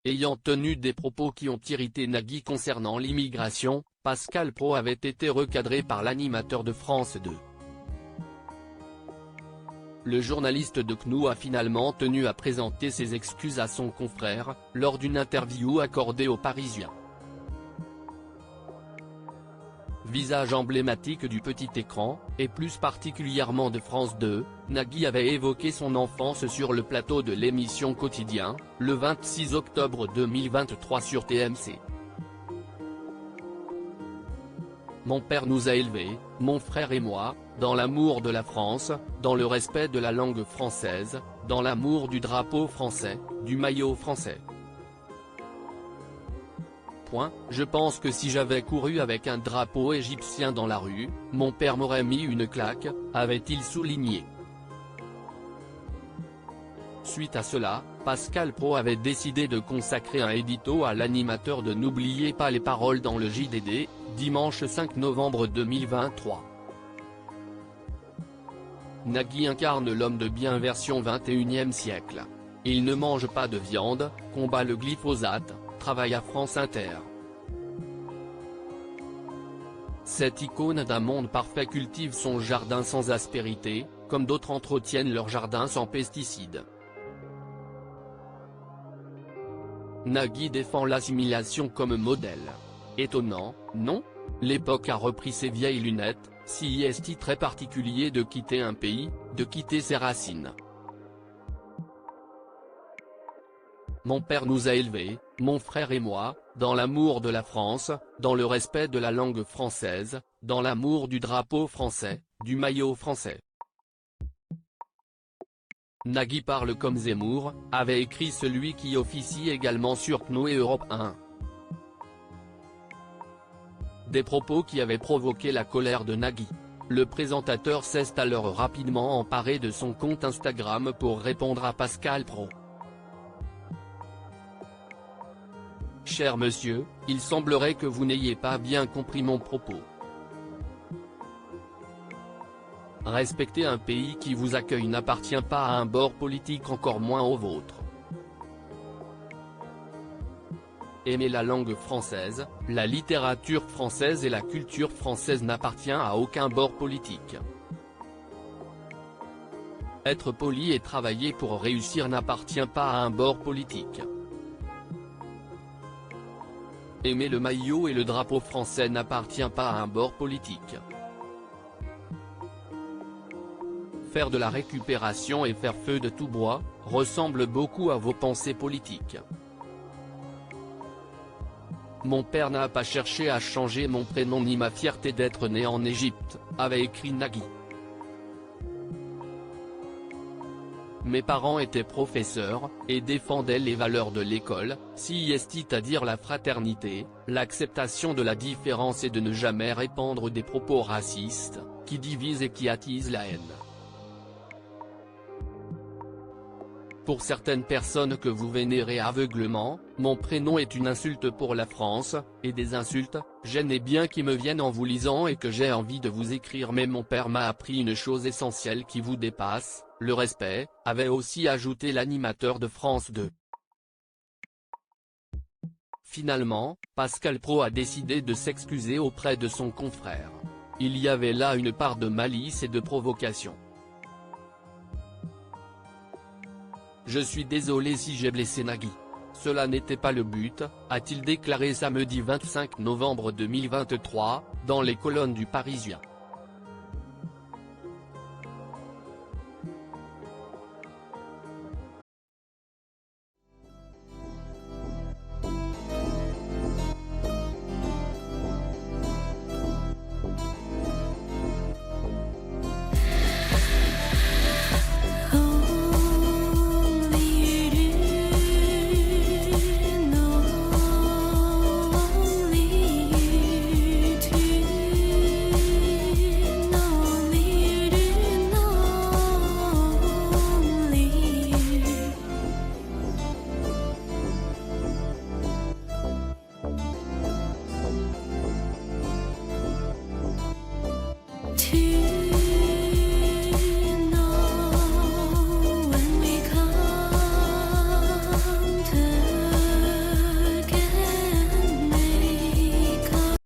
Ayant tenu des propos qui ont irrité Nagui concernant l'immigration, Pascal Praud avait été recadré par l'animateur de France 2. Le journaliste de CNews a finalement tenu à présenter ses excuses à son confrère, lors d'une interview accordée aux Parisiens. Visage emblématique du petit écran, et plus particulièrement de France 2, Nagui avait évoqué son enfance sur le plateau de l'émission Quotidien, le 26 octobre 2023 sur TMC. Mon père nous a élevés, mon frère et moi, dans l'amour de la France, dans le respect de la langue française, dans l'amour du drapeau français, du maillot français. Je pense que si j'avais couru avec un drapeau égyptien dans la rue, mon père m'aurait mis une claque, avait-il souligné. Suite à cela, Pascal Praud avait décidé de consacrer un édito à l'animateur de N'oubliez pas les paroles dans le JDD, dimanche 5 novembre 2023. Nagui incarne l'homme de bien version 21e siècle. Il ne mange pas de viande, combat le glyphosate, travaille à France Inter. Cette icône d'un monde parfait cultive son jardin sans aspérité, comme d'autres entretiennent leur jardin sans pesticides. Nagui défend l'assimilation comme modèle. Étonnant, non? L'époque a repris ses vieilles lunettes, si est-il très particulier de quitter un pays, de quitter ses racines. Mon père nous a élevés, mon frère et moi, dans l'amour de la France, dans le respect de la langue française, dans l'amour du drapeau français, du maillot français. Nagui parle comme Zemmour, avait écrit celui qui officie également sur CNews et Europe 1. Des propos qui avaient provoqué la colère de Nagui. Le présentateur s'est alors rapidement emparé de son compte Instagram pour répondre à Pascal Praud. Cher monsieur, il semblerait que vous n'ayez pas bien compris mon propos. Respecter un pays qui vous accueille n'appartient pas à un bord politique, encore moins au vôtre. Aimer la langue française, la littérature française et la culture française n'appartient à aucun bord politique. Être poli et travailler pour réussir n'appartient pas à un bord politique. Aimer le maillot et le drapeau français n'appartient pas à un bord politique. Faire de la récupération et faire feu de tout bois, ressemble beaucoup à vos pensées politiques. Mon père n'a pas cherché à changer mon prénom ni ma fierté d'être né en Égypte, avait écrit Nagui. Mes parents étaient professeurs, et défendaient les valeurs de l'école, c'est-à-dire la fraternité, l'acceptation de la différence et de ne jamais répandre des propos racistes, qui divisent et qui attisent la haine. Pour certaines personnes que vous vénérez aveuglement, mon prénom est une insulte pour la France, et des insultes, j'en ai bien qui me viennent en vous lisant et que j'ai envie de vous écrire, mais mon père m'a appris une chose essentielle qui vous dépasse, le respect, avait aussi ajouté l'animateur de France 2. Finalement, Pascal Praud a décidé de s'excuser auprès de son confrère. Il y avait là une part de malice et de provocation. Je suis désolé si j'ai blessé Nagui. Cela n'était pas le but, a-t-il déclaré samedi 25 novembre 2023, dans les colonnes du Parisien. To